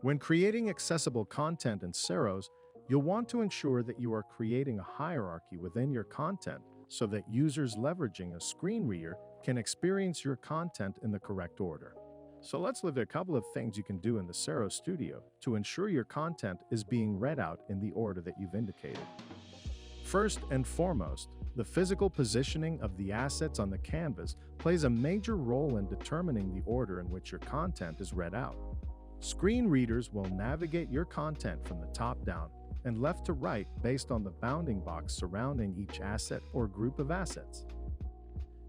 When creating accessible content in Ceros, you'll want to ensure that you are creating a hierarchy within your content so that users leveraging a screen reader can experience your content in the correct order. So let's look at a couple of things you can do in the Ceros Studio to ensure your content is being read out in the order that you've indicated. First and foremost, the physical positioning of the assets on the canvas plays a major role in determining the order in which your content is read out. Screen readers will navigate your content from the top down and left to right based on the bounding box surrounding each asset or group of assets.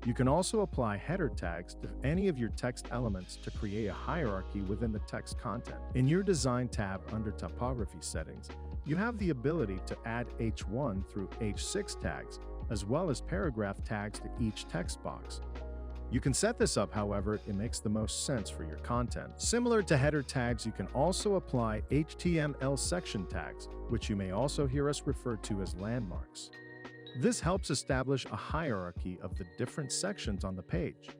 You can also apply header tags to any of your text elements to create a hierarchy within the text content. In your Design tab under Typography Settings, you have the ability to add H1 through H6 tags, as well as paragraph tags to each text box. You can set this up however it makes the most sense for your content. Similar to header tags, you can also apply HTML section tags, which you may also hear us refer to as landmarks. This helps establish a hierarchy of the different sections on the page.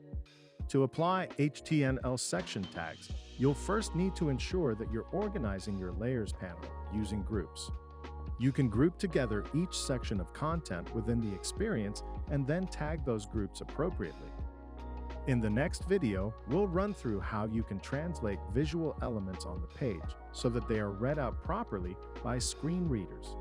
To apply HTML section tags, you'll first need to ensure that you're organizing your layers panel using groups. You can group together each section of content within the experience and then tag those groups appropriately. In the next video, we'll run through how you can translate visual elements on the page so that they are read out properly by screen readers.